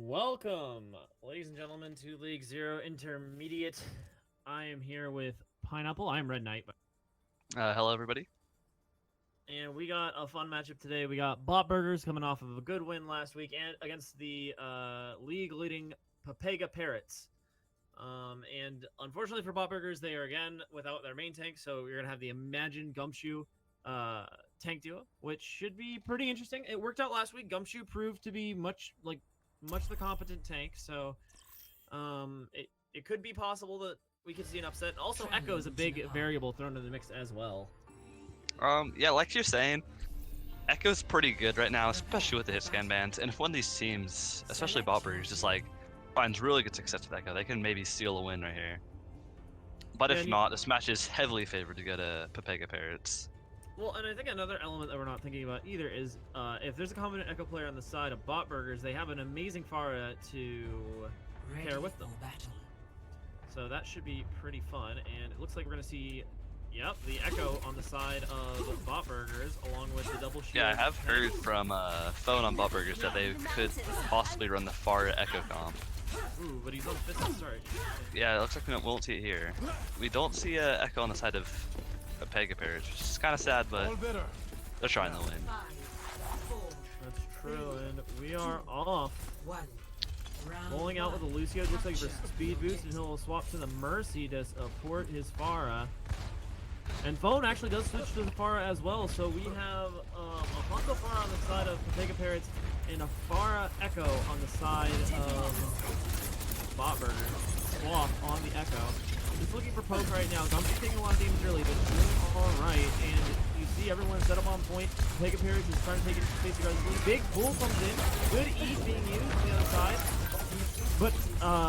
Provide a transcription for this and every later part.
Welcome, ladies and gentlemen, to League Zero Intermediate. I am here with Pineapple. I am Red Knight. Hello, everybody. And we got a fun matchup today. We got Bot Burgers coming off of a good win last week and against the league-leading Pepega Parrots. And unfortunately for Bot Burgers, they are again without their main tank, so we're going to have the Imagine Gumshoe tank duo, which should be pretty interesting. It worked out last week. Gumshoe proved to be much the competent tank, so it could be possible that we could see an upset. Also, Echo is a big variable thrown into the mix as well. Yeah, like you're saying, Echo's pretty good right now, especially with the hit scan bans. And if one of these teams, especially Bobber's, just like finds really good success with Echo, they can maybe steal a win right here. But if not, this match is heavily favored to go to Pepega Parrots. Well, and I think another element that we're not thinking about either is if there's a competent Echo player on the side of Bot Burgers, they have an amazing Pharah to pair with them. So that should be pretty fun, and it looks like we're going to see, yep, the Echo on the side of Bot Burgers, along with the double shield. Yeah, I have heard from Phone on Bot Burgers that they could possibly run the Pharah Echo comp. Ooh, but he's on fifth start. Yeah, it looks like we won't see it here. We don't see Echo on the side of Pepega Parrots, which is kind of sad, but they're trying to win. That's true, and we are off. Rolling out with the Lucio, looks like for speed boost, and he'll swap to the Mercy to support his Pharah. And Phone actually does switch to the Pharah as well, so we have a Honko Pharah on the side of Pepega Parrots and a Pharah Echo on the side of Bot Burger. Swap on the Echo. Just looking for poke right now. Gumshoe's taking a lot of damage early, but doing alright. And you see everyone set up on point. Pepega Parrots is trying to take it face aggressively. Big pull comes in. Good E being used on the other side. But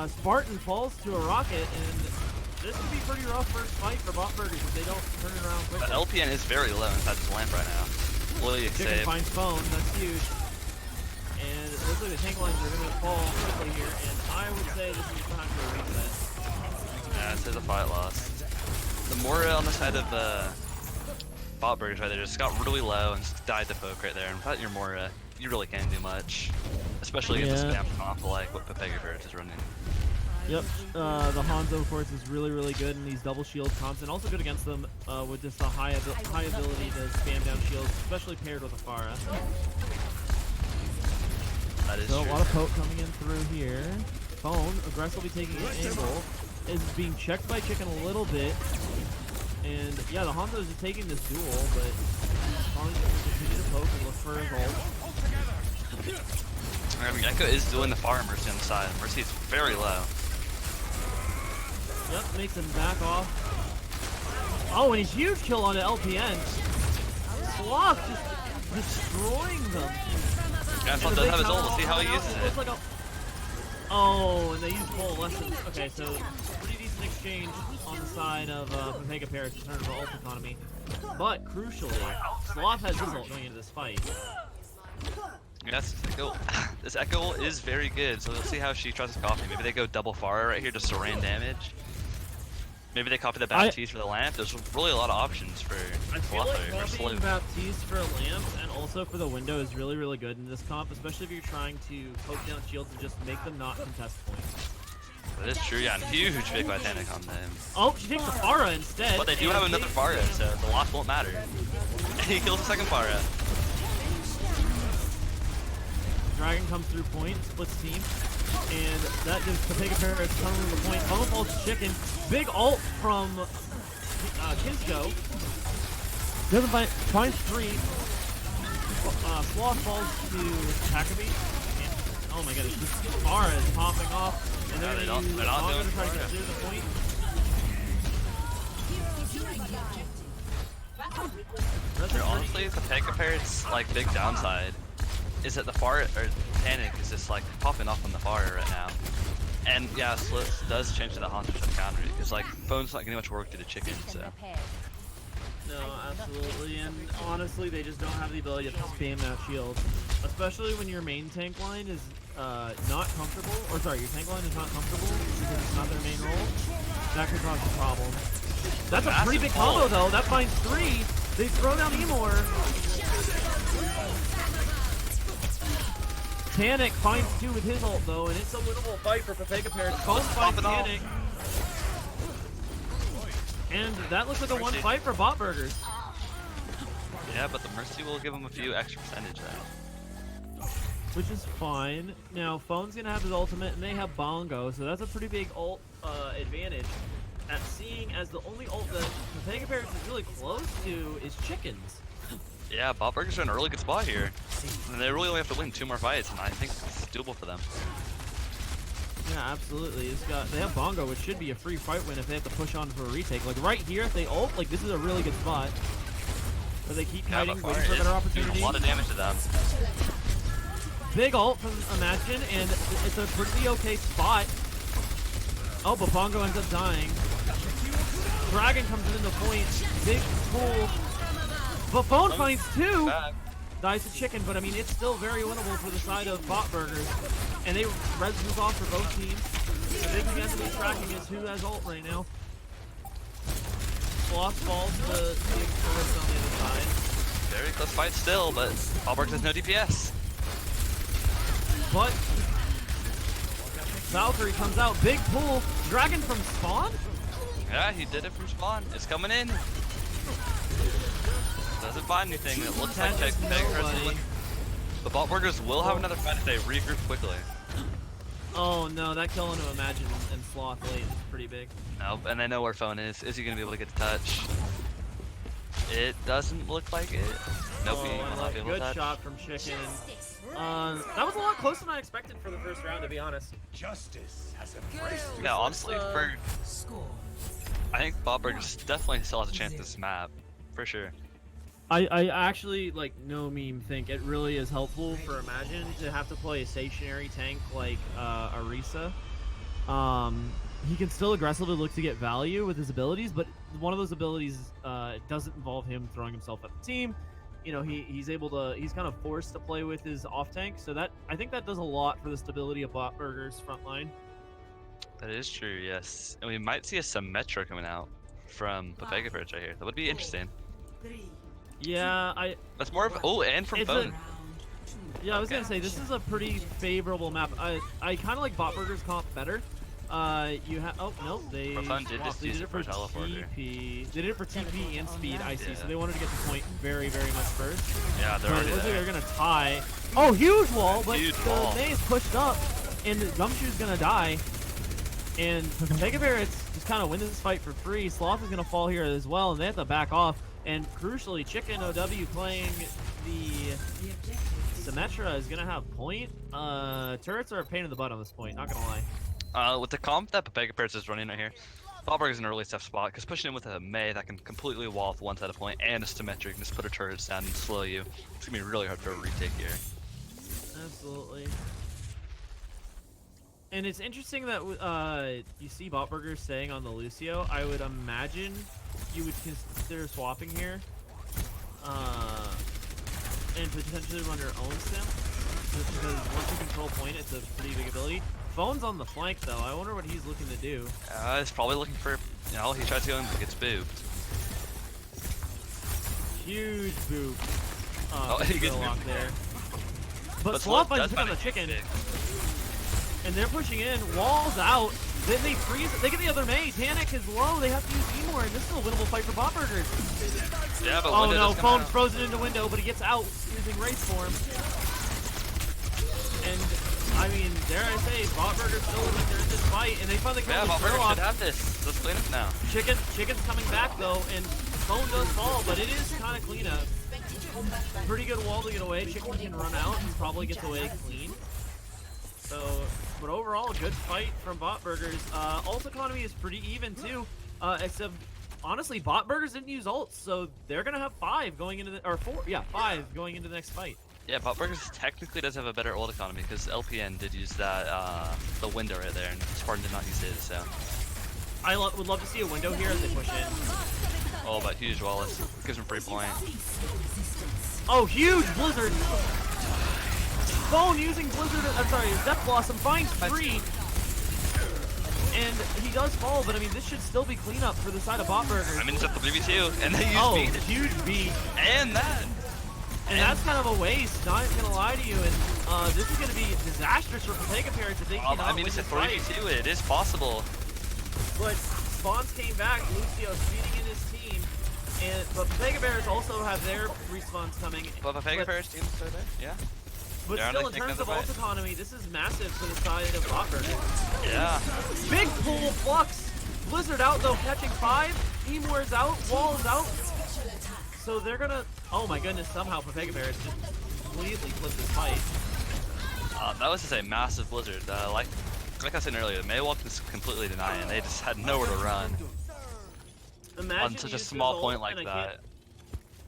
Spartan falls to a rocket, and this could be pretty rough first fight for Bot Burgers if they don't turn it around quickly. LPN is very low inside this lamp right now. Willie Chicken finds Phone. That's huge. And it looks like the tank lines are going to fall quickly here, and I would say this is time for a reset. Yeah, it says a fight loss. The Moira on the side of Bot Burgers right there just got really low and just died to poke right there. And without your Moira, you really can't do much. Especially if the spam off like what Pepega Parrots is running. Yep, the Hanzo of course is really good in these double shield comps, and also good against them with just a high ability to spam down shields, especially paired with a Pharah. That is so true. A lot of poke coming in through here. Phone aggressively taking an angle, is being checked by Chicken a little bit, and yeah, the Hanzo is just taking this duel, but Phone's going to continue to poke and look for his ult. I mean, Echo is doing the Pharah Mercy on the side. Mercy is very low. Yep, makes him back off. Oh, and a huge kill on the LPN. Sloth just destroying them. Yeah, Phone does have his ult. We'll see how he uses it. Like oh, and they use Coalescence. Okay, so pretty decent exchange on the side of Pepega Parrots in terms of ult economy. But crucially, Sloth has his ult going into this fight. Yes, this Echo is very good, so we'll see how she tries to copy. Maybe they go double Pharah right here to Saran damage. Maybe they copy the Baptiste for the lamp. There's really a lot of options for I feel like copying Baptiste for lamps and also for the window is really good in this comp, especially if you're trying to poke down shields and just make them not contest points. That is true, yeah, and huge big Titanic on them. Oh, she takes the Pharah instead. But they do have another Pharah, so the loss won't matter. He kills the second Pharah. Dragon comes through point, splits team, and that gives Pepega Parrots coming to the point. Bubble falls to Chicken. Big ult from Kinsko. Doesn't find three. Sloth falls to Takabi. Oh my goodness, this Pharah is popping off, and they're going to try to get through the point. Honestly, Pepega Parrots like big downside is that the Titanic is just like popping off on the Pharah right now. And yeah, Slits does change to the Haunter to counter it, because like Phone's not getting much work to the Chicken, so. No, absolutely, and honestly, they just don't have the ability to spam that shield. Especially when your main tank line is not comfortable, or sorry, your tank line is not comfortable because it's not their main role. That could cause a problem. That's a pretty big combo though, that finds three. They throw down Emor. Tanic finds 2 with his ult though, and it's a winnable fight for Pepega Parrots. Phone finds Tanic. And that looks like a 1 fight for Bot Burgers. Yeah, but the Mercy will give him a few extra percentage though. Which is fine. Now, Phone's gonna have his ultimate, and they have Bongo, so that's a pretty big ult advantage. At seeing as the only ult that Pepega Parrots is really close to is Chickens. Yeah, Bot Burgers are in a really good spot here. And they really only have to win 2 more fights, and I think it's doable for them. Yeah, absolutely. They have Bongo, which should be a free fight win if they have to push on for a retake. Like right here, if they ult, like this is a really good spot. Where they keep fighting, waiting for a better opportunity. A lot of damage to them. Big ult from Imagine, and it's a pretty okay spot. Oh, but Bongo ends up dying. Dragon comes in the point. Big pull. But Phone finds 2. Dies to Chicken, but I mean, it's still very winnable for the side of Bot Burgers. And they res move off for both teams. The big thing has to be tracking is who has ult right now. Sloth falls to the Explorers on the other side. Very close fight still, but Bot Burgers has no DPS. But Valkyrie comes out, big pull. Dragon from spawn? Yeah, he did it from spawn. It's coming in. Doesn't find anything. It looks like the Bot Burgers will have another fight if they regroup quickly. Oh no, that kill into Imagine and Sloth late is pretty big. Nope, and they know where Phone is. Is he going to be able to get the touch? It doesn't look like it. Nope, he will not be able to touch. Good shot from Chicken. That was a lot closer than I expected for the first round, to be honest. Justice has embraced. Yeah, honestly, I think Bot Burgers definitely still has a chance this map, for sure. I actually, like, no meme think it really is helpful for Imagine to have to play a stationary tank like Arisa. He can still aggressively look to get value with his abilities, but one of those abilities doesn't involve him throwing himself at the team. You know, he's kind of forced to play with his off tank, so that I think that does a lot for the stability of Bot Burgers front line. That is true, yes. And we might see a Symmetra coming out from Pepega Parrots right here. That would be interesting. Yeah, That's more of and from Phone. Yeah, I was gonna say this is a pretty favorable map. I kind of like Bot Burgers comp better. You have they did it for teleporter. TP. They did it for TP and speed. I see. So they wanted to get the point very, very much first. Yeah, they're already there. They're gonna tie. Oh, huge wall, but the May is pushed up, and Gumshoe's gonna die. And Pepega Parrots just kind of win this fight for free. Sloth is gonna fall here as well, and they have to back off. And crucially, Chicken OW playing the Symmetra is gonna have point. Turrets are a pain in the butt on this point, not gonna lie. With the comp that Pepega Parrots is running right here, Bot Burgers is in a really tough spot because pushing in with a May that can completely wall off one side of point and a Symmetra can just put her turrets down and slow you. It's gonna be really hard for a retake here. Absolutely. And it's interesting that you see Bot Burgers staying on the Lucio. I would imagine you would consider swapping here and potentially run your own sim, just because once you control point, it's a pretty big ability. Phone's on the flank though. I wonder what he's looking to do. He's probably looking for, he tries to go and gets booped. Huge boop. He gets locked there. But Sloth finds hit on the Chicken. And they're pushing in, walls out, then they freeze it, they get the other May, Tanic is low, they have to use Emor, and this is a winnable fight for Bot Burgers. Yeah, but oh no, Phone's frozen into window, but he gets out using Wraith Form. And, I mean, dare I say, Bot Burgers still in this fight, and they finally come Bot Burgers should have this. Let's clean up now. Chicken's coming back though, and Phone does fall, but it is kind of clean up. Pretty good wall to get away, Chicken can run out, and probably gets away clean. So, but overall, good fight from Bot Burgers. Ult economy is pretty even too, except honestly, Bot Burgers didn't use ults, so they're gonna have 5 going into the, or 4, yeah, 5 going into the next fight. Yeah, Bot Burgers technically does have a better ult economy because LPN did use that the window right there, and Spartan did not use it. So I would love to see a window here as they push in. Oh, but huge Wallace gives him free point. Oh, huge Blizzard! Phone using Blizzard, Death Blossom finds 3. And he does fall, but I mean, this should still be cleanup for the side of Bot Burgers. I mean, it's up the BB2, and they use beat. Huge beat. And that. And that's kind of a waste, not gonna lie to you, and this is gonna be disastrous for Pepega Parrots if they cannot I mean, win it's a this fight. 3v2, it is possible. But spawns came back, Lucio speeding in his team, but Pepega Parrots also have their respawns coming. But Pepega Parrots team is still there, yeah. But They're still, on in the terms of right. ult economy, this is massive for the side of Botburger. Yeah. Big pull flux. Blizzard out though, catching 5. Emor's out, Wall is out. So they're gonna. Oh my goodness! Somehow Pepega Parrots just completely flipped this fight. That was just a massive blizzard. Like I said earlier, Maywall can completely deny it. They just had nowhere to run Imagine on such a small point like that.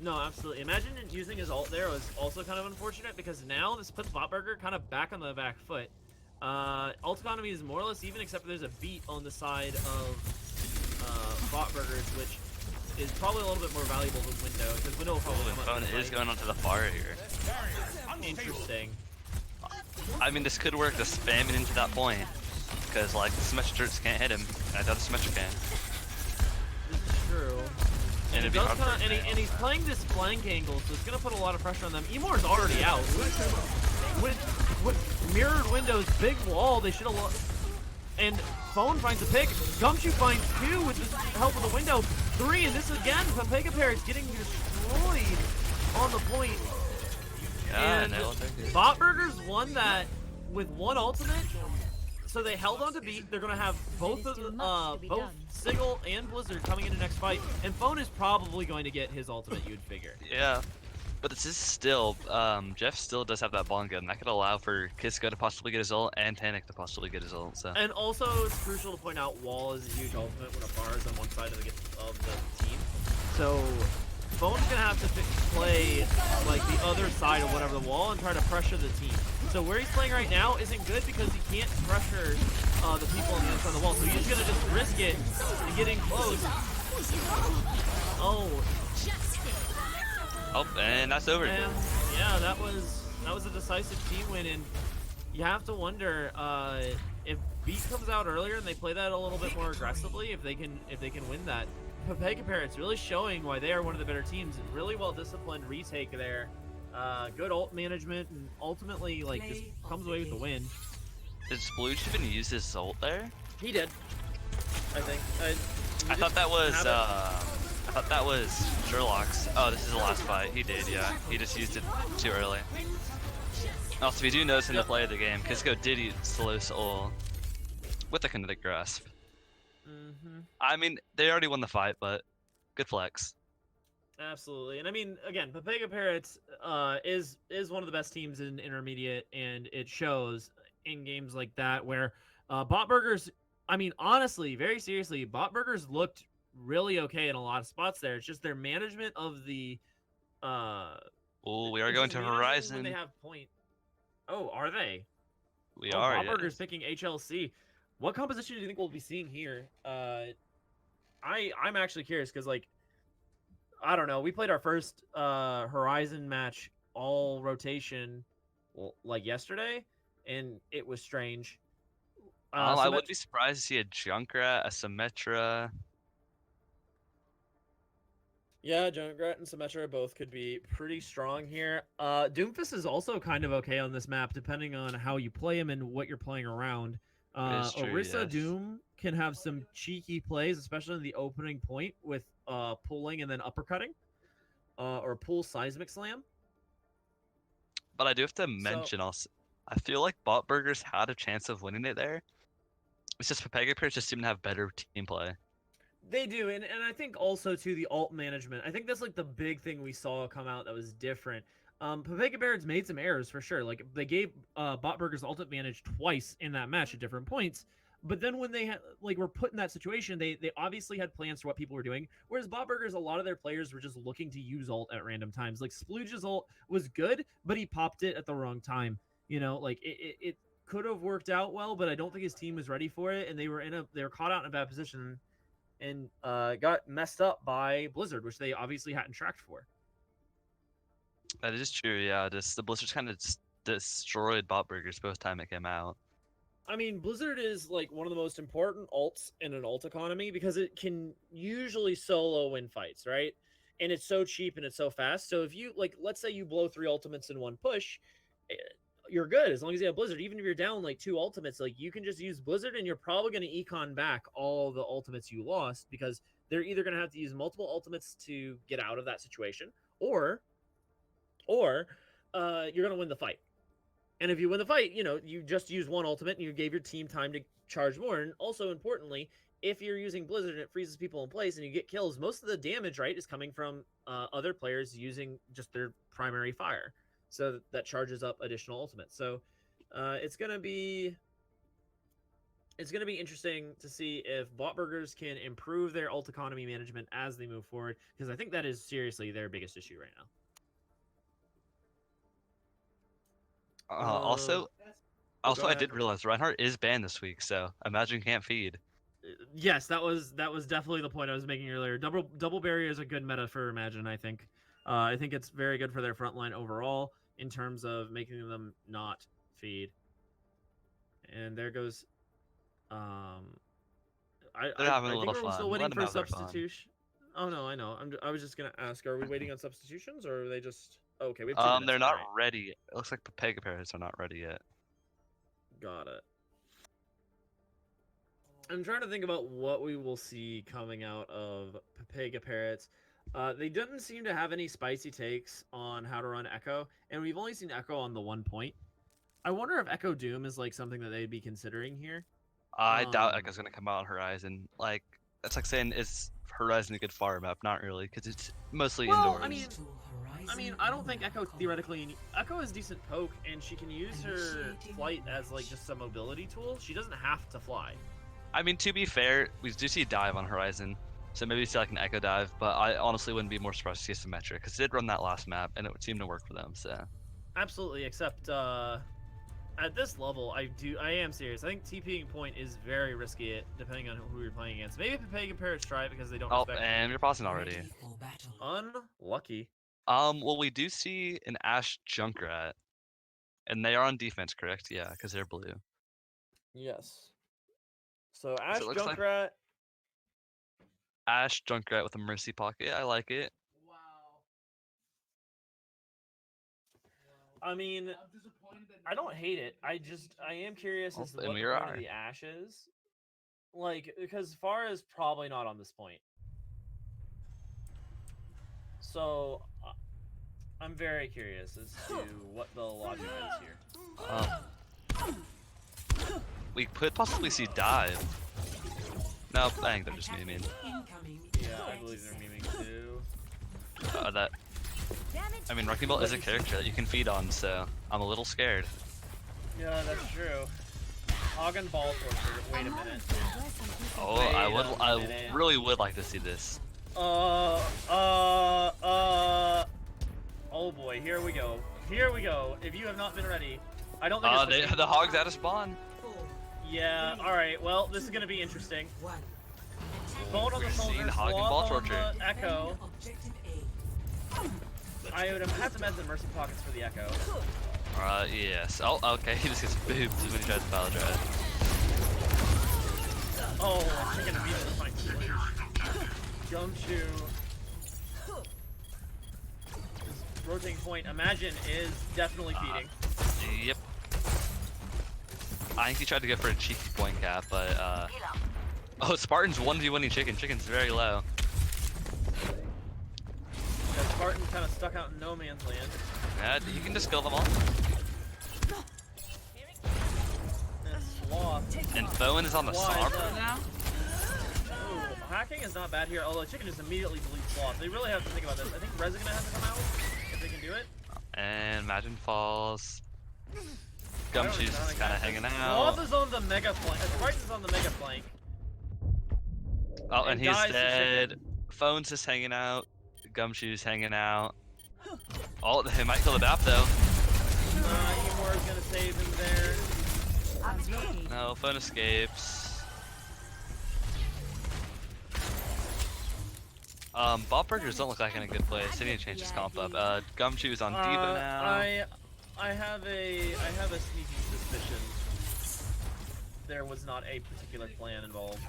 No, absolutely. Imagine using his ult there was also kind of unfortunate because now this puts Botburger kind of back on the back foot. Ult economy is more or less even, except for there's a beat on the side of Botburgers, which is probably a little bit more valuable than Window, because Window will probably come up. Phone is going onto the far here. Interesting. I mean, this could work to spam it into that point, because like the Symmetra can't hit him. I thought the Symmetra can. This is true. And, It'd be hard for him and he's playing this flank angle, so it's going to put a lot of pressure on them. Emor's already out. With mirrored windows, big wall, they should have lost. And Phone finds a pick. Gumshoe finds 2 with the help of the window. 3, and this again, Pepega Parrots getting destroyed on the point. Yeah, and no, Botburgers won that with 1 ultimate, so they held on to beat. They're gonna have both Sigil and Blizzard coming into next fight, and Phone is probably going to get his ultimate, you'd figure. Yeah, but this is still, Jeff still does have that ball gun. That could allow for Kisko to possibly get his ult and Tanic to possibly get his ult. So. And also, it's crucial to point out Wall is a huge ultimate when a bar is on one side of the team. So Phone's gonna have to play like the other side of whatever the wall and try to pressure the team. So where he's playing right now isn't good because he can't pressure the people on the other side of the wall. So he's gonna just risk it and getting close. Oh. Oh, and that's over. And yeah, that was a decisive team win, and you have to wonder if Beat comes out earlier and they play that a little bit more aggressively, if they can win that. Pepega Parrots really showing why they are one of the better teams, and really well disciplined retake there. Good ult management, and ultimately like just comes away with the win. Did Splooge even use his ult there? He did, I think. I thought that was Sherlock's. Oh, this is the last fight. He did, yeah. He just used it too early. Also, we do notice in the play of the game, Kisko did use Solo's ult with the kinetic grasp. I mean, they already won the fight, but good flex. Absolutely, and I mean, again, Pepega Parrots is one of the best teams in intermediate, and it shows in games like that where Botburgers. I mean, honestly, very seriously, Botburgers looked really okay in a lot of spots there. It's just their management of the. Oh, we are going to Horizon. When they have point. Oh, are they? We are. Botburgers yes. picking HLC. What composition do you think we'll be seeing here? I'm actually curious because like. I don't know. We played our first Horizon match all rotation like yesterday, and it was strange. I wouldn't be surprised to see a Junkrat, a Symmetra. Yeah, Junkrat and Symmetra both could be pretty strong here. Doomfist is also kind of okay on this map, depending on how you play him and what you're playing around. True, Orisa yes. Doom can have some cheeky plays, especially in the opening point with pulling and then uppercutting, or pull seismic slam. But I do have to mention also, I feel like Botburgers had a chance of winning it there. It's just Pepega Parrots just seem to have better team play. They do, and I think also too the ult management. I think that's like the big thing we saw come out that was different. Pepega Parrots made some errors for sure. Like they gave Botburgers ult advantage twice in that match at different points. But then when they were put in that situation, they obviously had plans for what people were doing. Whereas Botburgers, a lot of their players were just looking to use ult at random times. Like Splooge's ult was good, but he popped it at the wrong time. You know, like it could have worked out well, but I don't think his team was ready for it, and they were caught out in a bad position, and got messed up by Blizzard, which they obviously hadn't tracked for. That is true, yeah. The Blizzards kind of destroyed Botburgers both time it came out. I mean, Blizzard is like one of the most important ults in an ult economy because it can usually solo win fights, right? and it's so cheap and it's so fast. So if you like, let's say you blow 3 ultimates in one push, you're good as long as you have Blizzard. Even if you're down like 2 ultimates, like you can just use Blizzard, and you're probably going to econ back all the ultimates you lost, because they're either going to have to use multiple ultimates to get out of that situation, or you're going to win the fight. And if you win the fight, you know, you just use 1 ultimate and you gave your team time to charge more. And also importantly, if you're using Blizzard and it freezes people in place and you get kills, most of the damage, right, is coming from other players using just their primary fire. So that charges up additional ultimates. So it's gonna be interesting to see if bot burgers can improve their ult economy management as they move forward, because I think that is seriously their biggest issue right now. Also, go I ahead. did realize Reinhardt is banned this week, so imagine can't feed. Yes, that was definitely the point I was making earlier. Double barrier is a good meta for Imagine. I think it's very good for their front line overall in terms of making them not feed. And there goes. They're having a little we're fun. still waiting Let them for have their fun. substitution. Oh no, I know. I was just gonna ask: are we waiting on substitutions, or are they just? Oh, okay, we have 2 minutes. They're not Right. ready. It looks like Pepega Parrots are not ready yet. Got it. I'm trying to think about what we will see coming out of Pepega Parrots. They didn't seem to have any spicy takes on how to run Echo, and we've only seen Echo on the 1 point. I wonder if Echo Doom is like something that they'd be considering here. I doubt Echo's gonna come out on Horizon. Like that's like saying is Horizon a good fire map? Not really, because it's mostly indoors. I mean, I don't think Echo theoretically. Echo is decent poke, and she can use her flight as like just a mobility tool. She doesn't have to fly. I mean, to be fair, we do see dive on Horizon, so maybe see like an Echo dive. But I honestly wouldn't be more surprised to see Symmetra, because they did run that last map, and it would seem to work for them. So absolutely, except at this level, I am serious. I think TPing point is very risky, depending on who you're playing against. Maybe Pepega Parrots try it because they don't respect. And you're pausing already. Unlucky. Well, we do see an Ashe Junkrat, and they are on defense, correct? Yeah, because they're blue. Yes. So Ashe looks like- Junkrat. Ashe Junkrat with a Mercy pocket. I like it. Wow. I mean, I don't hate it. I am curious as to what the point of the Ashe is. Like, because Pharah is probably not on this point. So, I'm very curious as to what the logic is here. We could possibly see dive. No, I think they're just memeing. Yeah, I believe they're memeing too. I mean, Wrecking Ball is a character that you can feed on, so I'm a little scared. Yeah, that's true. Hog and Ball Torture. Wait a minute. Oh, I really would like to see this. Oh boy, here we go. Here we go. If you have not been ready, I don't think the Hog's out of spawn. Yeah, alright, well, this is gonna be interesting. Bone on the soldier, Hog and Ball Sloth on Torture. the Echo. I would have to imagine Mercy Pockets for the Echo. Yes. Oh, okay, he just gets booped when he tries to power drive. Oh, chicken immediately finds Gumshoe. Rotating point, Imagine, is definitely feeding. Yep. I think he tried to go for a cheeky point cap, but oh, Spartan's 1v1ing Chicken. Chicken's very low. Yeah, Spartan kind of stuck out in no man's land. Yeah, you can just kill them all. And Sloth. And Bowen is on the Sombra now? Ooh, hacking is not bad here, although Chicken just immediately deletes Sloth. They really have to think about this. I think Rez is gonna have to come out if they can do it. And Imagine falls. Gumshoe's just kind of hanging out. Sloth is on the mega flank. Spartan's on the mega flank. Oh, and he's dead. Phone's just hanging out. Gumshoe's hanging out. Oh, he might kill the BAP though. Emor's gonna save him there. No, Phone escapes. Bot burgers don't look like in a good place. They need to change his comp up. Gumshoe's on Diva now. I have a sneaky suspicion there was not a particular plan involved.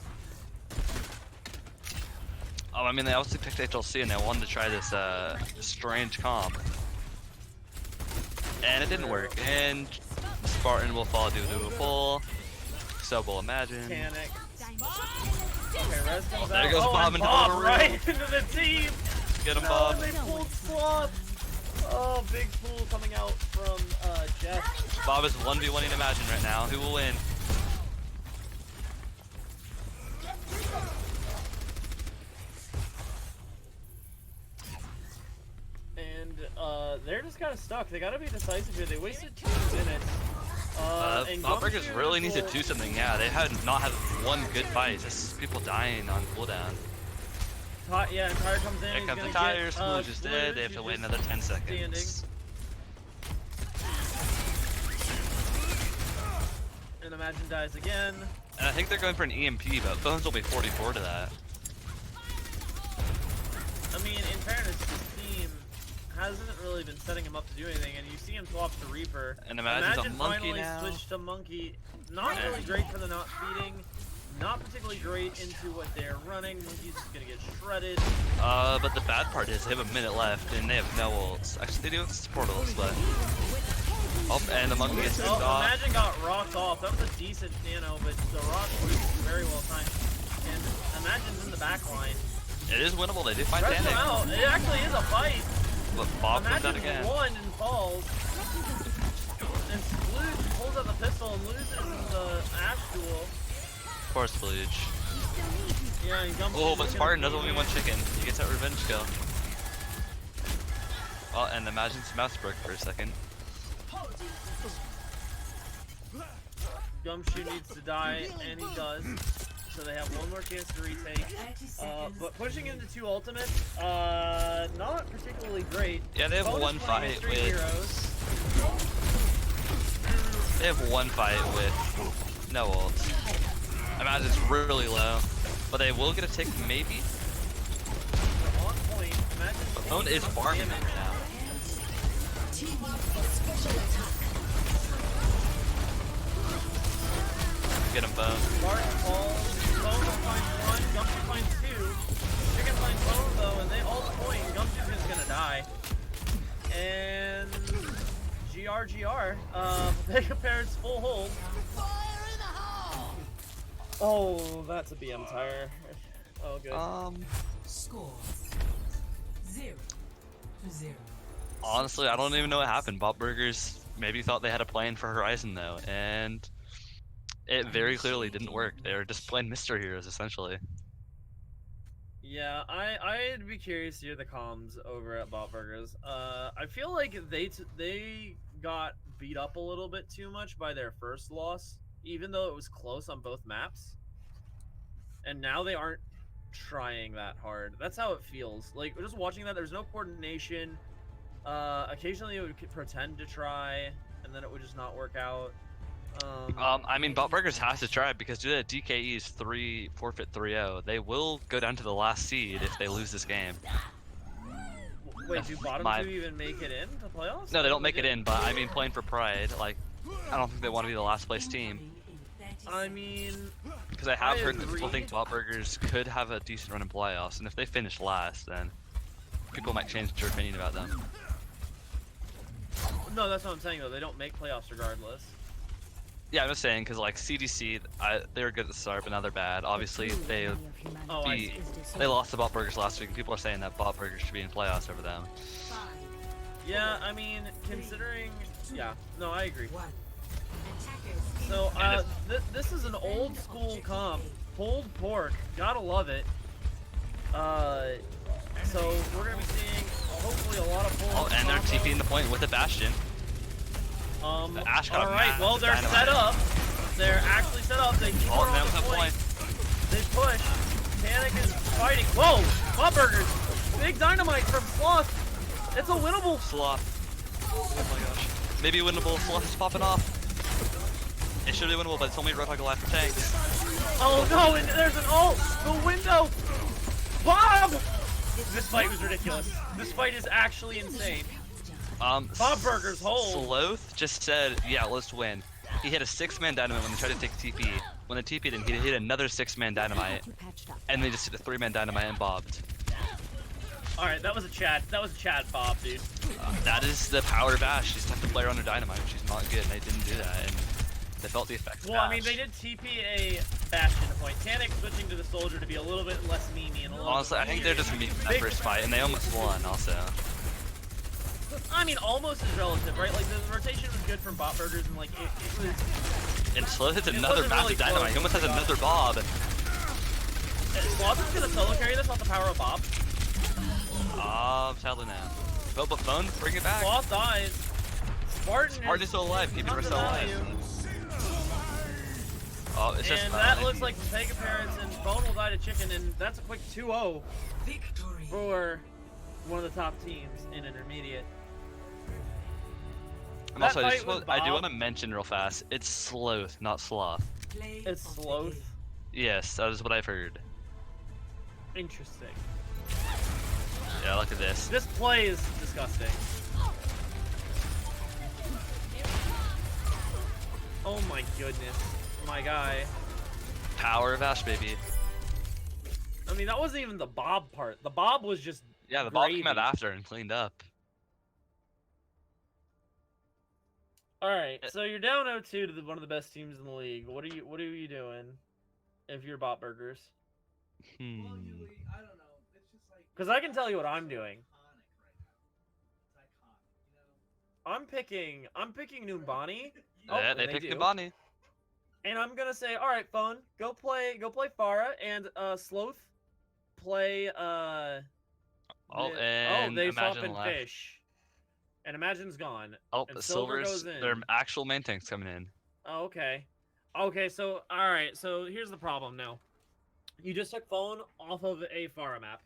I mean, they obviously picked HLC and they wanted to try this strange comp. And it didn't work. And Spartan will fall due to a pull. So will Imagine. Panic. Okay, Rez comes There out. goes Oh, Bob and into Bob the room. right into the team. Get him, No, Bob. they pulled Sloth. Oh, big pool coming out from Jeff. Bob is 1v1ing Imagine right now. Who will win? And they're just kind of stuck. They gotta be decisive here. They wasted 2 minutes. And Bobburgers Gumshoe really need to will- do something. Yeah, they had not had one good fight. Just people dying on cooldown. Yeah, and Tire comes in. Here he's comes the gonna tire. get, Splooge is dead. They have to who's wait just another 10 seconds. standing. And Imagine dies again. And I think they're going for an EMP, but Bones will be 44 to that. I mean, in fairness, this team hasn't really been setting him up to do anything, and you see him swap to Reaper. And Imagine's a Imagine monkey finally now. switched to Monkey. Not really great for the not feeding. Not particularly great into what they're running. Monkey's just gonna get shredded. But the bad part is they have a minute left and they have no ults. Actually, they do have support ults, but. Oh, and the monkey gets picked off. Imagine got rocked off. That was a decent nano, but the rock was very well timed. And Imagine's in the back line. It is winnable. They do find Press him Panic. out. It actually is a fight. But Bob comes out Imagine again. won and falls. And Splooge pulls out the pistol and loses the Ash duel. Poor Splooge. Yeah, he jumps Oh, in, but he's Spartan gonna doesn't beat only him. one chicken. He gets that revenge kill. Oh, and Imagine's mouse broke for a second. Gumshoe needs to die, and he does. So they have one more chance to retake. But pushing into 2 ultimates, not particularly great. Yeah, they have Bonus one playing fight as 3 with. heroes. They have one fight with no ults. Imagine's really low, but they will get a tick maybe. They're on point. Imagine But Bone is farming damage. right now. Get him, Bone. Spartan falls. Bone finds 1. Gumshoe finds 2. Chicken finds Bone though, and they all point. Gumshoe's just gonna die. And GR. Pepega Parrots full hold. Oh, that's a BM tire. Oh, good. Score 0-0. Honestly, I don't even know what happened. Bob Burgers maybe thought they had a plan for Horizon though, and it very clearly didn't work. They were just playing mystery heroes essentially. Yeah, I'd be curious to hear the comms over at Bot Burgers. I feel like they got beat up a little bit too much by their first loss, even though it was close on both maps. And now they aren't trying that hard. That's how it feels. Like, just watching that, there's no coordination. Occasionally it would pretend to try, and then it would just not work out. I mean, Bot Burgers has to try because due to DKE's forfeit 3-0, they will go down to the last seed if they lose this game. Wait, do bottom 2 even make it in to playoffs? No, they don't make it in, but I mean, playing for pride, like, I don't think they want to be the last place team. I mean, Because I have I heard that people agree. think Bot Burgers could have a decent run in playoffs, and if they finish last, then people might change their opinion about them. no, that's what I'm saying though. They don't make playoffs regardless. Yeah, I'm just saying, because like CDC, they were good at the start, but now they're bad. Obviously, they Oh, I see. lost to Bot Burgers last week, and people are saying that Bot Burgers should be in playoffs over them. Yeah, I mean, considering, yeah, no, I agree. Attackers So, And this is an old school comp, pulled pork, gotta love it. So we're gonna be seeing hopefully a lot of pulled. Oh, and they're TPing the point with a Bastion. The Ash got a all right, massive well they're dynamite. set up. They're actually set up. They keep Oh, her on now the with that point. point. They push. Panic is fighting. Whoa! Bob Burgers! Big dynamite from Sloth! It's a winnable! Sloth. Oh my gosh. Maybe winnable. Sloth is popping off. It should be winnable, but it's only Roadhog alive for tanks. Oh no, and there's an ult! The window! Bob! This fight was ridiculous. This fight is actually insane. Bob Burgers hold. Sloth just said, yeah, let's win. He hit a 6-man dynamite when they tried to take TP. When they TP'd him, he hit another 6-man dynamite, and they just hit a 3-man dynamite and bobbed. All right, that was a Chad. That was a Chad bob, dude. That is the power of Ashe. She's tough to play her under dynamite. She's not good, and they didn't do that, and they felt the effects. Well, I mean, they did TP a Bastion to point. Tanic switching to the Soldier to be a little bit less memey and a little. Honestly, I think they're just memeing that first fight, and they almost won. Also, I mean, almost is relative, right? Like the rotation was good from bot burgers, and like it was. and Slow hits It another wasn't massive really dynamite. He almost has another bob. Sloth is gonna solo carry this off the power of Bob. Sadly now. Oh, but phone, bring it back. Sloth dies. Spartan is still alive. Keeping her tons of still value. alive. Oh, it's just. And that looks like Pepega Parrots and Bone will die to Chicken, and that's a quick 2-0 Victory. for one of the top teams in Intermediate. And that also, fight with I do Bob- want to mention real fast. It's Sloth, not Sloth. Play It's of the Sloth. game. Yes, that is what I've heard. Interesting. Yeah, look at this. This play is disgusting. Oh my goodness. My guy. Power of Ashe, baby. I mean, that wasn't even the Bob part. The Bob was just Yeah, the ball gravy. came out after and cleaned up. Alright, so you're down 0-2 to one of the best teams in the league. What are you doing if you're bot burgers? Hmm. Because I can tell you what I'm doing. I'm picking Numbani. Oh, Yeah, and they picked do. Nibani. And I'm gonna say, all right, phone, go play Farah, and Sloth play Oh, the- and they swap Imagine in left. Fish, and Imagine's gone. Oh, and the Silver Silver's, goes in. their actual main tank's coming in. Oh, okay, so all right, so here's the problem now. You just took phone off of a Farah map,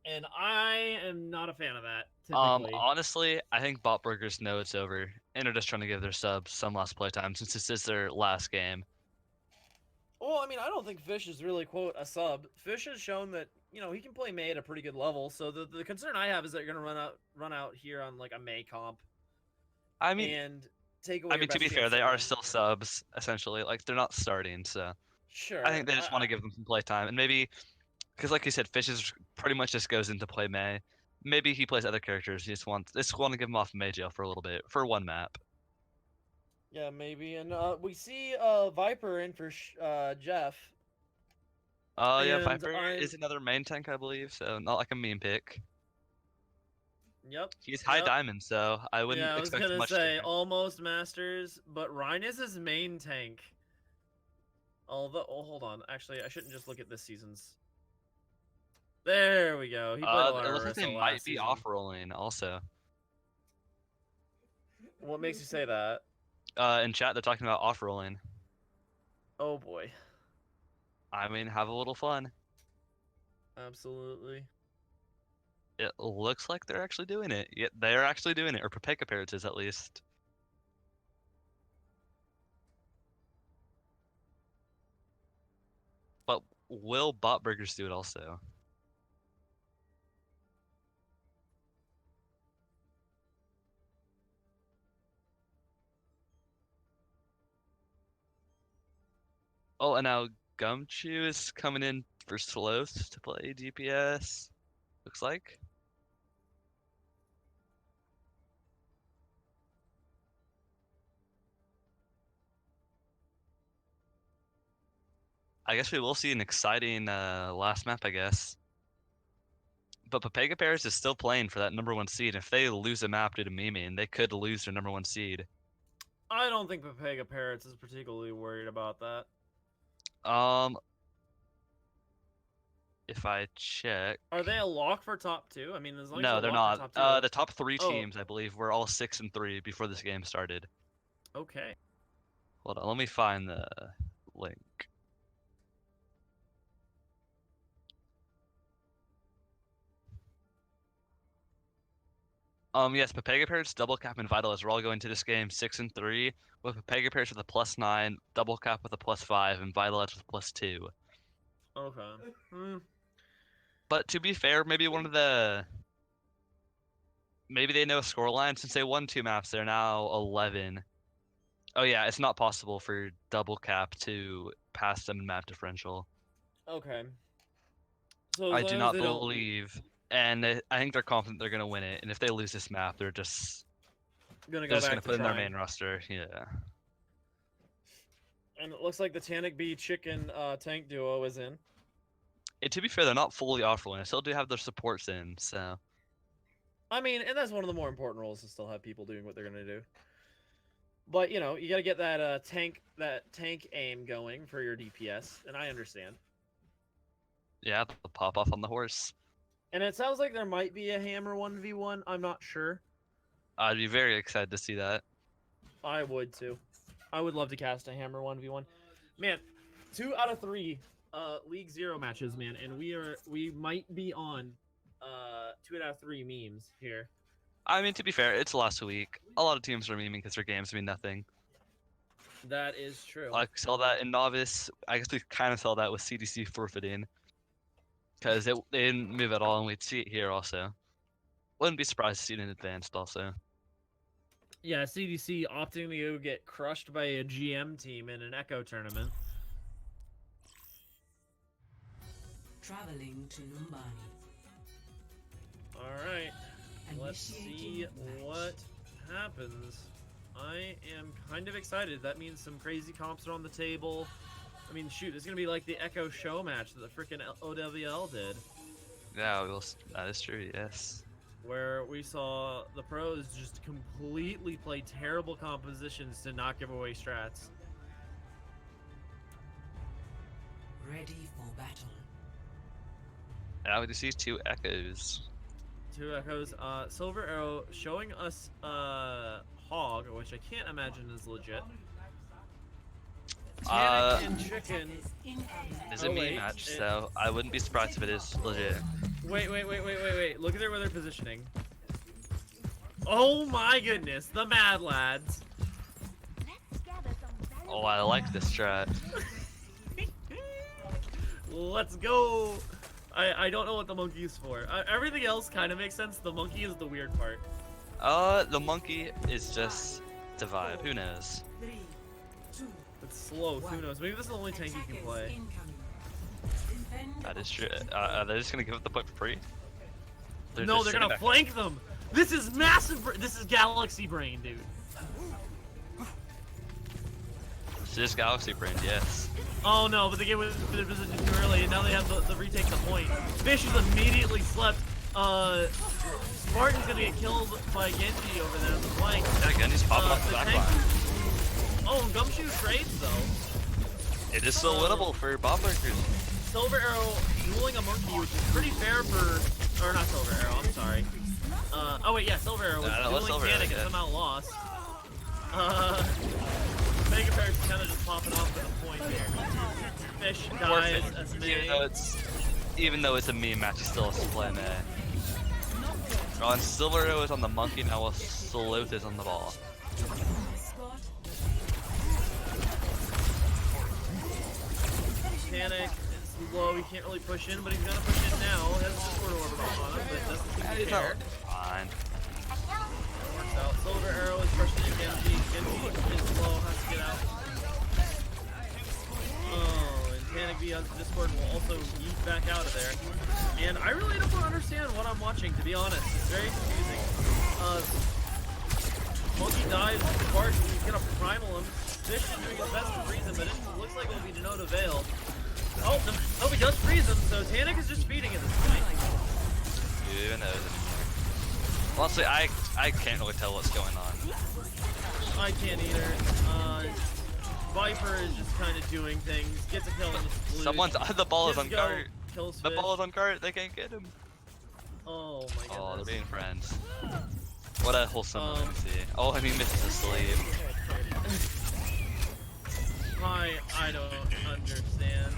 and I am not a fan of that. Typically, Honestly, I think bot burgers know it's over, and they're just trying to give their subs some last playtime since this is their last game. well, I mean, I don't think Fish is really quote a sub. Fish has shown that he can play May at a pretty good level. So the concern I have is that you're gonna run out here on like a May comp I mean, and take away. to be fair, they are still subs essentially. Like they're not starting, so sure. I think they just want to give them some playtime, and maybe because, like you said, Fish is pretty much just goes into play May. Maybe he plays other characters. He just want to give him off May jail for a little bit for one map. Yeah, maybe. And we see Viper in for Jeff. Oh yeah, And Viper is another main tank, I believe. So not like a meme pick. Yep. He's high Yep. diamond, so I wouldn't Yeah, I was expect gonna much. say different. almost masters, but Ryan is his main tank. Although, hold on. Actually, I shouldn't just look at this season's. There we go. He played a lot It of looks like they Orisa might last be season. off rolling also. What makes you say that? In chat, they're talking about off rolling. Oh boy. I mean, have a little fun. Absolutely. It looks like they're actually doing it. Yeah, they're actually doing it, or Pepega Parrots is at least. But will bot burgers do it also? Oh, and now Gumshoe is coming in for Sloth to play DPS. Looks like. I guess we will see an exciting last map, I guess. But Pepega Parrots is still playing for that #1 seed. If they lose a map due to memeing, they could lose their #1 seed. I don't think Pepega Parrots is particularly worried about that. If I check. Are they a lock for top 2? I mean, as long as No, they're they're locked not. for top 2. The top 3 Oh. teams, I believe, were all 6-3 before this game started. Okay. Hold on, let me find the link. Yes, Pepega Parrots, Double Cap, and Vitalize are all going to this game 6-3, with Pepega Parrots with a +9, Double Cap with a +5, and Vitalize with a +2. Okay. But to be fair, maybe maybe they know a scoreline since they won 2 maps. They're now 11. Oh yeah, it's not possible for double cap to pass them in map differential. Okay. So as I do long as not they don't believe, and I think they're confident they're gonna win it. And if they lose this map, they're just gonna they're go just back gonna to put in their trying. main roster. Yeah. And it looks like the Tanic B chicken tank duo is in. And to be fair, they're not fully offline. I still do have their supports in, so I mean, and that's one of the more important roles to still have people doing what they're gonna do. But you know, you gotta get that tank aim going for your DPS, and I understand. yeah, they'll pop off on the horse. And it sounds like there might be a hammer 1v1. I'm not sure. I'd be very excited to see that. I would too. I would love to cast a hammer 1v1. Man, 2 out of 3 League 0 matches, man, and we might be on 2 out of 3 memes here. I mean, to be fair, it's last week. A lot of teams are memeing because their games mean nothing. That is true. Like, saw that in Novice. I guess we kind of saw that with CDC forfeiting. Because they didn't move at all, and we'd see it here also. Wouldn't be surprised to see it in Advanced also. Yeah, CDC opting to go get crushed by a GM team in an Echo tournament. Traveling to Numbani. Alright, let's see Initiating what happens. I am kind of excited. That means some crazy comps are on the table. I mean, shoot, it's going to be like the Echo show match that the freaking OWL did. Yeah, that is true, yes. Where we saw the pros just completely play terrible compositions to not give away strats. Ready for battle. Now we see 2 Echoes. 2 Echoes. Silver Arrow showing us Hog, which I can't imagine is legit. Tanic and Chicken. It's a meme match, so I wouldn't be surprised if it is legit. Wait. Look at where they're positioning. Oh my goodness, the Mad Lads. Oh, I like this strat. Let's go. I don't know what the monkey is for. Everything else kind of makes sense. The monkey is the weird part. The monkey is just the vibe. Who knows? 3, 2, It's slow. Who knows? Maybe this is the only tank you can play. That is true. Are they just gonna give up the point for free? No, just they're sitting gonna back. flank them. This is massive. This is Galaxy Brain, dude. It's just Galaxy Brain, yes. Oh no, but they gave it their position too early, and now they have the retake the point. Fish is immediately slept. Spartan's gonna get killed by Genji over there on the flank. Yeah, again, he's popping off the back line. Oh, and Gumshoe trades though. It is still winnable for Bob Lurkers. Silver Arrow dueling a monkey, which is pretty fair for, or not Silver Arrow, I'm sorry. Oh wait, yeah, Silver Arrow was dueling Silver Arrow, Tanic and yeah. somehow lost. Mega Parrots kind of just popping off at the point here. Fish dies as Even though it's a meme match, he still has to play meh. Oh, and Silver Arrow is on the monkey now, while Sloth is on the ball. Tanic is low, he can't really push in, but he's gonna push in now. Has the Discord orbital on him, but doesn't seem to care. Fine. Works out. Silver Arrow is pushing in Genji. Genji is low, has to get out. Oh, and Tanic B has the Discord and will also yeet back out of there. And I really don't understand what I'm watching, to be honest. It's very confusing. Monkey dies, Spartan, he's gonna primal him. Fish is doing his best to freeze him, but it looks like it will be to no avail. Oh, no, he does freeze him, so Tanic is just feeding at this point. Who knows anymore? Honestly, I can't really tell what's going on. I can't either. Viper is just kind of doing things, gets a kill in the blue. Someone's the ball is on Go, cart. kills The Fish. ball is on cart. They can't get him. Oh my goodness. Oh, they're being friends. What a wholesome moment to see. Oh, and he misses his sleeve. I don't understand.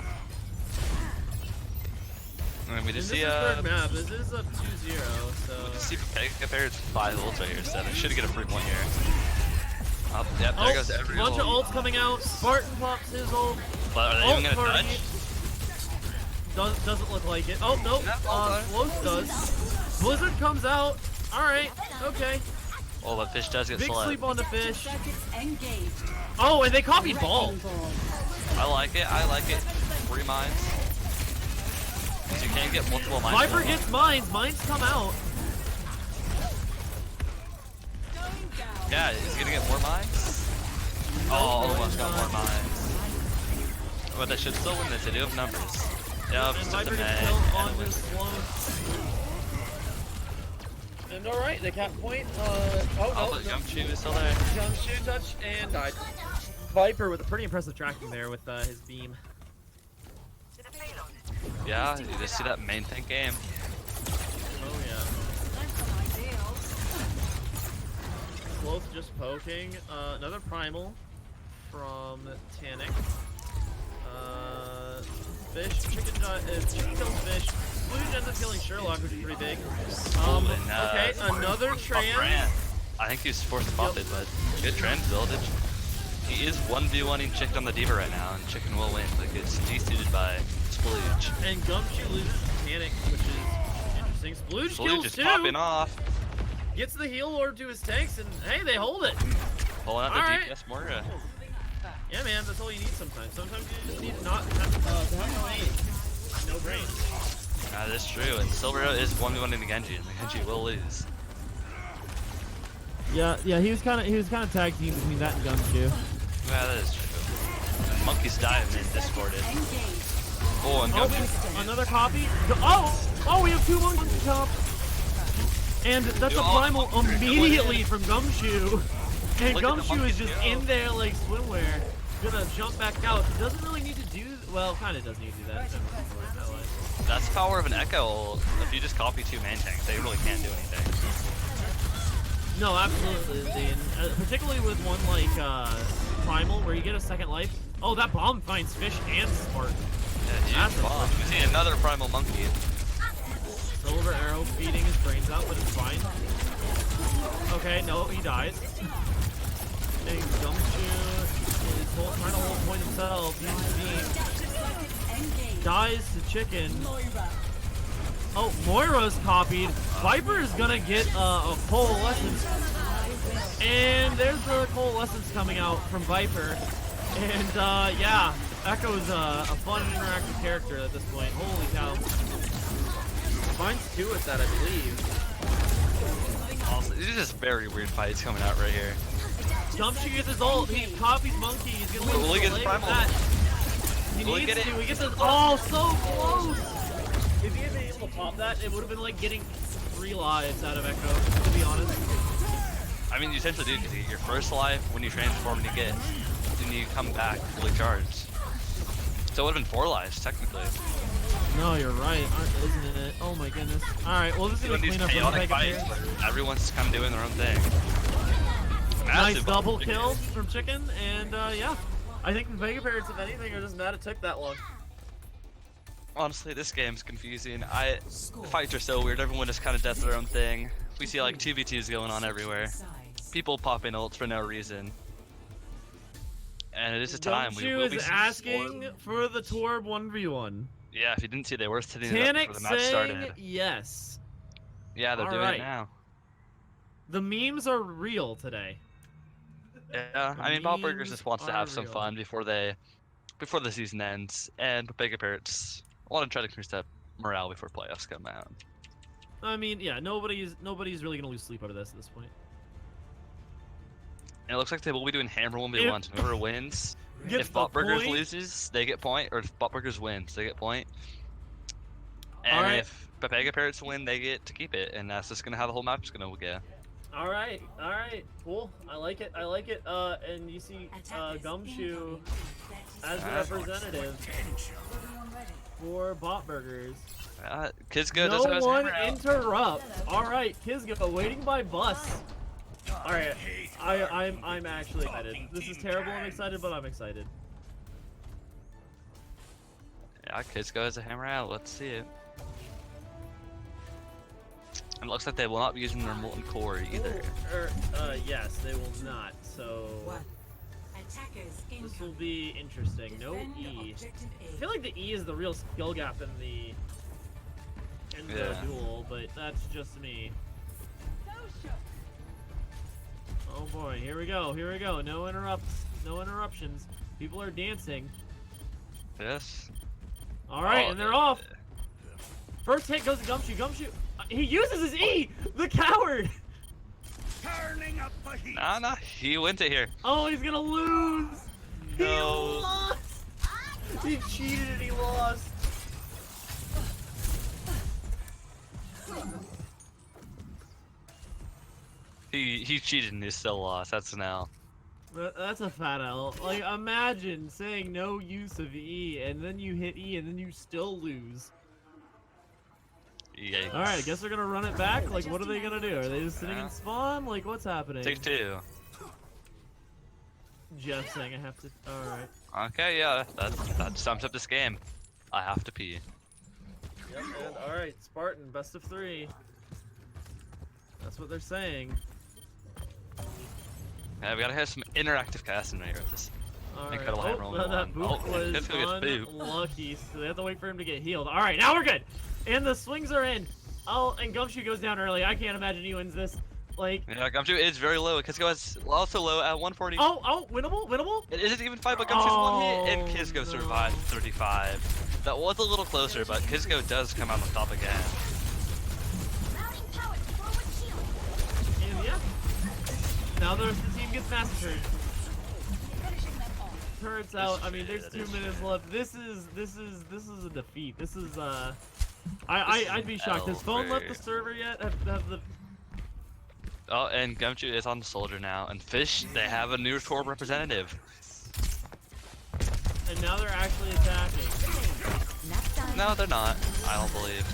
I mean, we just And see this is third map. This is up 2-0, so. we just see Pepega Parrots 5 ults right here, so they should get a free point here. Yep, there goes every bunch of ult. ults coming out. Spartan pops his ult. But are they even gonna party. touch? Doesn't look like it. Oh, nope. Yeah, well done. Close does. Blizzard comes out. Alright, okay. Oh, but Fish does get Big slept. sleep on the Fish. Circuits engaged. Oh, and they copied Ball. I like it. 3 mines. So you can't get multiple mines. Viper gets mines. Mines come out. Yeah, is he gonna get more mines? Oh, almost got more mines. But they should still win this. They do have numbers. Yeah, And just Viper a gets May. killed And on win. his slow. And alright, the cap point. Oh, but Gumshoe is still there. Gumshoe touch and died. Viper with a pretty impressive tracking there with his beam. Yeah, you just see that main tank game. Oh yeah. Sloth just poking. Another primal from Tanic. Fish, chicken kills Fish. Blue ends up killing Sherlock, which is pretty big. Okay, another trans. I think he's forced to pop it, but good trans buildage. He is 1v1ing Chicken on the Diva right now, and Chicken will win, but gets desuited by Splooge. And Gumshoe loses Tanic, which is interesting. Splooge kills is two. popping off. Gets the heal orb to his tanks, and hey, they hold it. Pulling out the Alright. DPS Moira. Yeah, man, that's all you need sometimes. Sometimes you just need to not have, to have no aim. No brain. That is true, and Silvero is 1v1ing the Genji, and the Genji will lose. Yeah, he was kind of tag team between that and Gumshoe. Yeah, that is true. And Monkey's diving in discorded. Oh, and Gumshoe. Another copy. Oh, we have 2 monkeys on top. And that's a primal immediately from Gumshoe. And Look at the Gumshoe is monkeys just go. in there like swimwear. Gonna jump back out. Doesn't really need to do, well, kind of does need to do that. That's the power of an Echo. If you just copy 2 main tanks, they really can't do anything. No, absolutely. And, particularly with one like Primal, where you get a second life. Oh, that bomb finds Fish and Spark. Yeah, huge bomb. We see another Primal Monkey. Silver Arrow feeding his brains out, but it's fine. Okay, no, he dies. And Gumshoe is trying to hold point himself. Dies to Chicken. Oh, Moira's copied. Viper is gonna get a Coalescence. And there's the Coalescence coming out from Viper. And yeah, Echo's a fun and interactive character at this point. Holy cow. Finds 2 with that, I believe. Also, these are just very weird fights coming out right here. Gumshoe gets his ult. He copies Monkey. He's gonna lose Will he get the his lane with primal? that. He Will he needs get to. it? He gets his. Oh, so close. If he had been able to pop that, it would have been like getting 3 lives out of Echo, to be honest. I mean, you essentially do, because you get your first life when you transform and you get, then you come back fully charged. So it would have been 4 lives, technically. No, you're right, isn't it? Oh my goodness. Alright, well this is Doing gonna these clean up chaotic the fights where everyone's kind of doing their own thing. Nice Massive double bomb. kill from Chicken, and yeah. I think the Pepega Parrots, if anything, are just mad it took that long. Honestly, this game's confusing. The fights are so weird. Everyone just kind of does their own thing. We see like 2v2s going on everywhere. People popping ults for no reason. And it is a time we Gumshoe will be is seeing asking more. for the Torb 1v1. Yeah, if you didn't see, they were setting it up Tanic before the match saying started. yes. Yeah, they're doing Alright. it now. The memes are real today. Yeah, I mean, Bob Burgers just wants to are have some real. fun before the season ends, and Pepega Parrots want to try to increase that morale before playoffs come out. I mean, yeah, nobody's really gonna lose sleep over this at this point. And it looks like they will be doing hammer 1v1s. Whoever wins, Gets if the Bot Burgers point. loses, they get point, or if Bot Burgers wins, they get point. And Alright. if Pepega Parrots win, they get to keep it, and that's just gonna how the whole map's gonna go. All right, cool. I like it. And you see Gumshoe as the representative for Bot Burgers. Kizgo No does have his one hammer out. interrupt. All right, Kizgo waiting by bus. All right, I'm actually excited. This is terrible. I'm excited, but I'm excited. Yeah, Kizgo has a hammer out. Let's see it. And it looks like they will not be using their molten core either. Yes, they will not. So this will be interesting. No E. I feel like the E is the real skill gap in the Yeah. duel, but that's just me. Oh boy, here we go, here we go. No interruptions. People are dancing. Yes. Alright, Oh, and they're off. First hit goes to Gumshoe. Gumshoe, he uses his E! The coward! Turning up the heat. Nah, he went to here. Oh, he's gonna lose! He No. lost! He cheated and he lost. He cheated and he still lost. That's an L. That's a fat L. Like, imagine saying no use of E, and then you hit E, and then you still lose. Yikes. Alright, I guess they're gonna run it back? Like, what are they gonna do? Are they just sitting in spawn? Like, what's happening? Take 2. Jeff saying I have to... Alright. Okay, yeah, that sums up this game. I have to pee. Yep, and alright, Spartan, best of 3. That's what they're saying. Yeah, we gotta have some interactive casting right here with this. Alright, Incredible hammer only that boot one. was Let's go get boot. unlucky, so they have to wait for him to get healed. Alright, now we're good! And the swings are in! Oh, and Gumshoe goes down early. I can't imagine he wins this. Like... Yeah, Gumshoe is very low. Kisco is also low at 140. Oh, winnable? Winnable? It isn't even 5, but Gumshoe's 1 hit, and Oh, Kisco no. survived 35. That was a little closer, but Kisco does come out on top again. And yeah. Now the team gets massacred. Turrets out. I mean, there's 2 minutes left. This is a defeat. This is I'd be shocked. Has Phone left the server yet? Have the... Oh, and Gumshoe is on the soldier now, and Fish, they have a new Torb representative. And now they're actually attacking. No, they're not. I don't believe.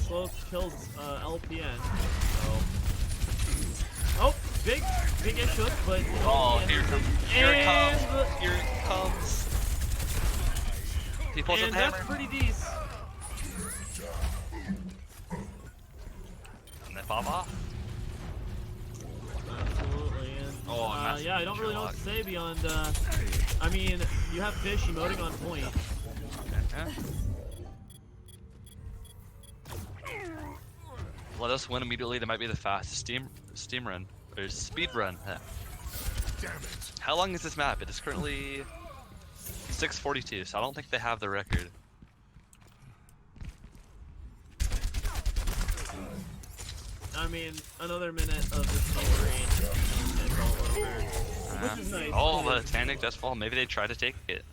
Slow kills LPN. Oh, big issue, but Oh, here it comes. Here it comes. and Here it comes. He pulls up and the hammer. that's pretty decent. And they pop off. Absolutely. And, Oh, massive yeah, I don't really know what to Sherlock. say beyond. I mean, you have Fish emoting on point. Yeah. Let us win immediately. That might be the fastest steam run or speed run. Damn it. How long is this map? It is currently 6:42, so I don't think they have the record. I mean, another minute of this story and it's all over. Which is nice. Oh, the Titanic does fall. Maybe they try to take it.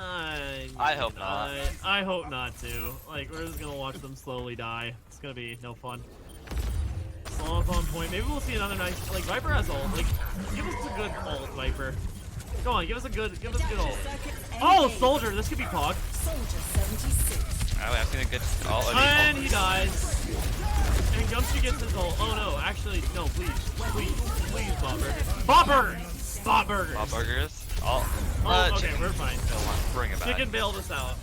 I hope not. I hope not too. Like, we're just gonna watch them slowly die. It's gonna be no fun. Slow up on point. Maybe we'll see another nice. Like, Viper has ult. Like, give us a good ult, Viper. Come on, give us a good ult. Oh, Soldier. This could be Pog. Oh, I've seen a good. Oh, And he dies. And Gumshoe gets his ult. Oh no, actually, no, please, Bob Burgers. Bob Burgers! Bob Burgers! Bob Burgers. Oh, Oh, okay, chicken. we're fine. Bring it back. Chicken bailed us out.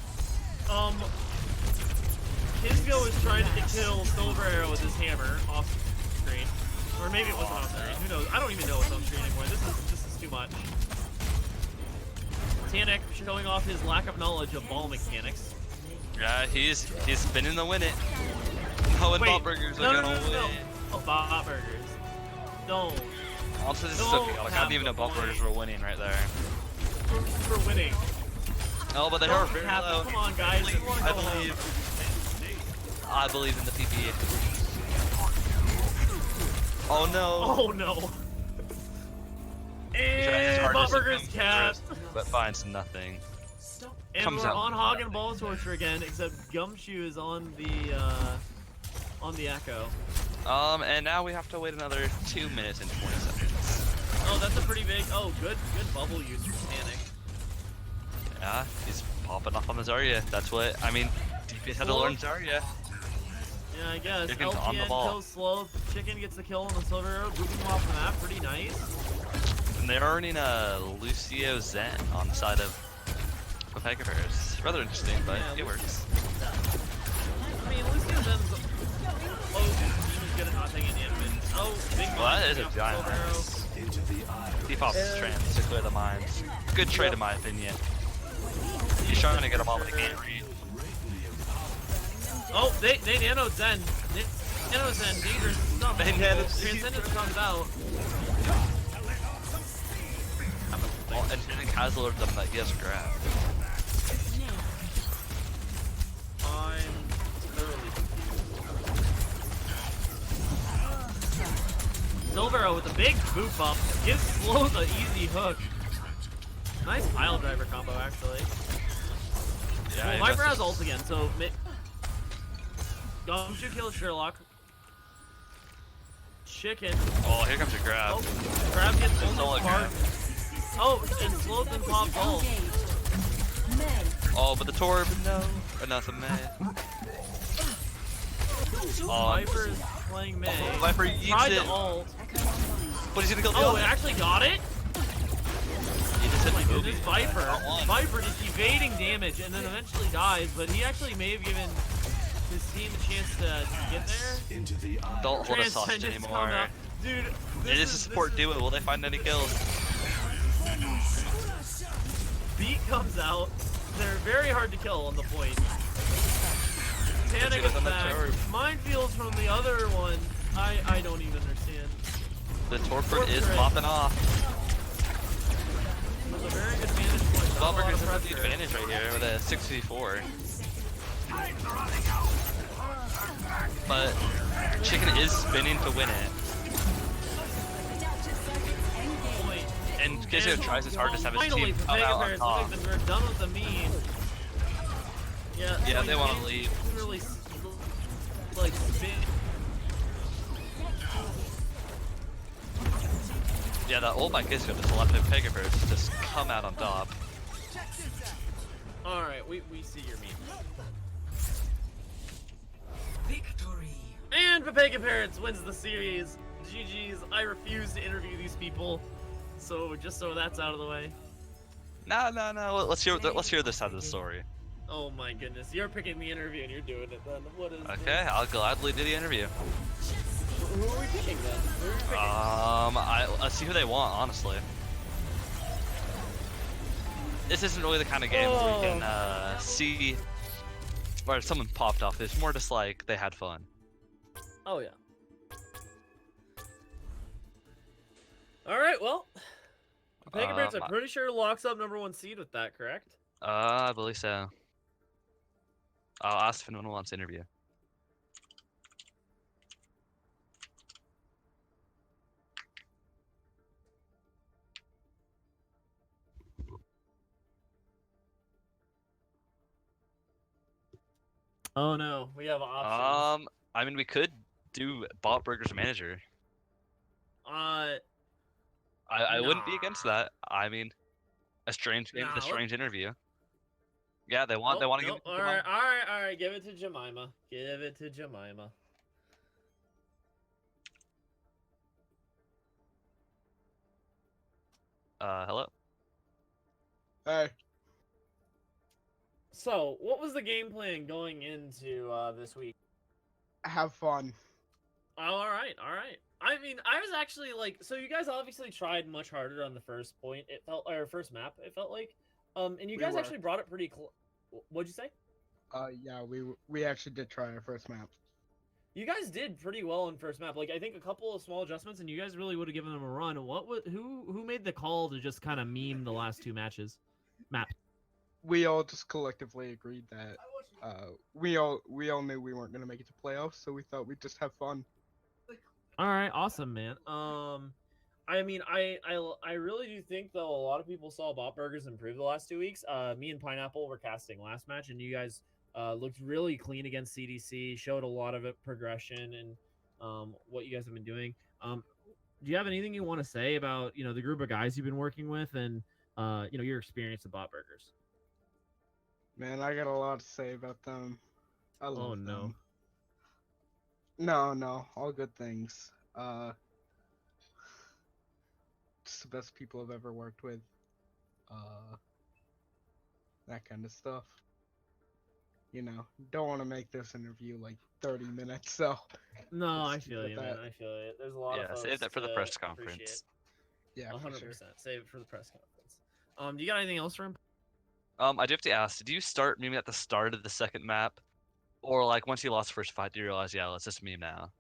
Kisco is trying to kill Silver Arrow with his hammer off screen. Or maybe it wasn't off screen. Who knows? I don't even know what's on screen anymore. This is too much. Tanik showing off his lack of knowledge of ball mechanics. Yeah, he's spinning to win it. No, and Wait, Bob Burgers are gonna win. Oh, Bob Burgers. No. Also, this is Don't so chaotic. I have didn't even know the Bob point. Burgers were winning right there. For winning. Oh, but they Don't are very have low. to. Come on, guys. I believe in the PP. Oh no. Oh no. And Bob Burgers capped. But finds nothing. And Comes we're out. on Hog and Ball Torture again, except Gumshoe is on the Echo. And now we have to wait another 2 minutes and 20 seconds. Oh, that's a pretty big. Oh, good bubble use for Panic. Yeah, he's popping off on the Zarya. That's what I mean. DPS had to learn Zarya. Yeah, I guess. Chicken's on the LPN ball. kills slow. Chicken gets the kill on the Silver Arrow, booping him off the map. Pretty nice. And they're earning a Lucio Zen on the side of Pepega Parrots. Rather interesting, but Yeah, it works. I mean, Lucio Zen's low team is good at not taking damage. Oh, big Well, that is a jump, giant Silver Arrow. Into the eye. He pops his trans to clear the mines. Good trade in my opinion. He's trying to get them all, but he can't read. Oh, they nano Zen. Nano Zen, dangerous. up. Man, yeah, that's- Transcendence comes out. And Shannon has alerted them that he has grab. I'm thoroughly confused. Silvero with a big boot buff gives Slow the easy hook. Nice pile driver combo, actually. Yeah, Well, he Viper messed has up. ult again, so Gumshoe kills Sherlock. Chicken. Oh, here comes your grab. Oh, Crab gets There's no only grab. Spartan. Oh, and Slow then pops ult. Oh, but the Torb, no. Or nothing, man. Viper is playing May. Viper yeets Tried it. to ult. But he's gonna kill the Oh, ult. it actually got it? He just hit Oh my the goodness, movie. Viper. Not one. Viper just evading damage and then eventually dies, but he actually may have given his team a chance to get there. Into the eye. Don't hold us hostage Transcendence anymore. come out. Dude, It is a support duo. Will they find any kills? Beat comes out. They're very hard to kill on the point. Tana Let's see gets what's on back. that turret. Minefields from the other one. I don't even understand. The Torpor is Torpor. popping off. It was a very good vantage point. Not a lot Valberg of has the pressure. advantage right here with a 6v4. But Chicken is spinning to win it. Point. And Kizio tries his hardest to have his Finally, team the come Pepega out on Parrots top. look like we're done with the meme. Yeah, Yeah, like, they want to leave. Really, like, spin. Yeah, that ult by Kizio just allowed Pepega Parrots to just come out on top. Alright, we see your meme. Victory. And Pepega Parrots wins the series. GG's. I refuse to interview these people. So, just so that's out of the way. No. Let's hear this side of the story. Oh my goodness. You're picking the interview and you're doing it then. What is Okay, this? I'll gladly do the interview. Who are we picking then? Who are we picking? Let's see who they want, honestly. This isn't really the kind of game where we can see where someone popped off. It's more just like they had fun. Oh yeah. Alright, well. Pepega Parrots, I'm pretty sure locks up #1 seed with that, correct? I believe so. I'll ask if anyone wants to interview. Oh no, we have options. I mean, we could do Bot Burger's manager. I wouldn't be against that. I mean, a strange game with a strange interview. Yeah, they want to give it to Jemima. Alright, give it to Jemima. Give it to Jemima. Hello? Hey, So, what was the game plan going into this week? have fun. Oh, alright. I mean, I was actually like, so you guys obviously tried much harder on the first point. It felt, or first map, it felt like. And you We guys were. actually brought it pretty close. What'd you say? Yeah, we actually did try our first map. You guys did pretty well in first map. Like, I think a couple of small adjustments, and you guys really would have given them a run. Who made the call to just kind of meme the last two matches? Map. We all just collectively agreed that we all knew we weren't gonna make it to playoffs, so we thought we'd just have fun. All right, awesome, man. I mean, I really do think though a lot of people saw Bot Burgers improve the last 2 weeks. Me and Pineapple were casting last match, and you guys looked really clean against CDC. Showed a lot of it progression and what you guys have been doing. Do you have anything you want to say about the group of guys you've been working with and your experience at Bot Burgers? Man, I got a lot to say about them. I love Oh, no. them. No, all good things. Just the best people I've ever worked with. That kind of stuff. Don't want to make this interview like 30 minutes, so. No, I Let's feel keep you, it man. that. I feel you. There's a lot of folks Save that for the to press appreciate. conference. Yeah, for 100%. sure. Save it for the press conference. Do you got anything else for him? I do have to ask, did you start memeing at the start of the second map? Or like once you lost the first fight, do you realize, yeah, let's just meme now?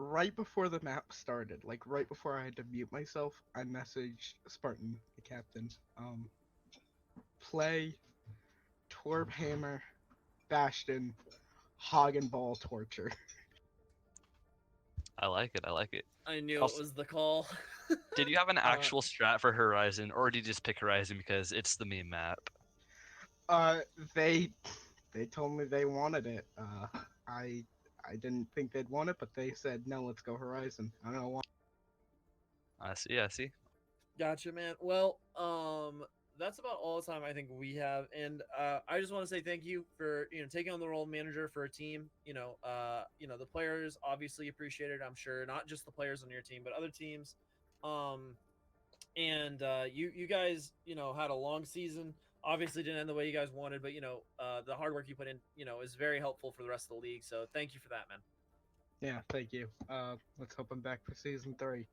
right before the map started, like right before I had to mute myself, I messaged Spartan, the captain, play Torb Hammer, Bastion, Hog and Ball Torture. I like it. I like it. I knew Also- it was the call. Did you have an actual strat for Horizon, or did you just pick Horizon because it's the meme map? Uh, they told me they wanted it. I didn't think they'd want it, but they said no, let's go Horizon. I don't know why. I see. I see. Gotcha, man. Well, that's about all the time I think we have, and I just want to say thank you for taking on the role of manager for a team. The players obviously appreciate it. I'm sure not just the players on your team, but other teams. And you guys had a long season. Obviously didn't end the way you guys wanted, but the hard work you put in is very helpful for the rest of the league. So thank you for that, man. Yeah, thank you. Let's hope I'm back for season 3.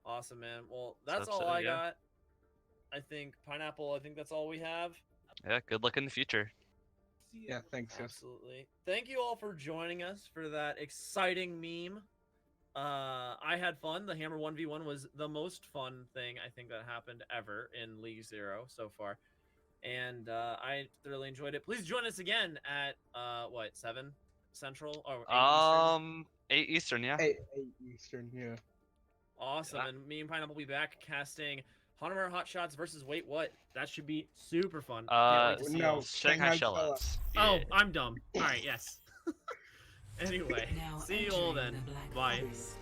Awesome, man. Well, that's Hope all so, I yeah. got. I think Pineapple. I think that's all we have. Yeah. Good luck in the future. Yeah, thanks, guys. Absolutely. Thank you all for joining us for that exciting meme. I had fun. The Hammer 1v1 was the most fun thing I think that happened ever in League Zero so far. And I thoroughly enjoyed it. Please join us again at 7 Central or 8 Eastern. 8 Eastern, yeah. 8 Eastern, yeah. Awesome. Yeah. And me and Pineapple will be back casting Hanamura Hot Shots versus Wait What. That should be super fun. Can't wait to see no. y'all. Shanghai Shanghai Shellouts. Oh, Yeah. I'm dumb. All right, yes. Anyway, Now see you all entering then. the Black Bye. Forest.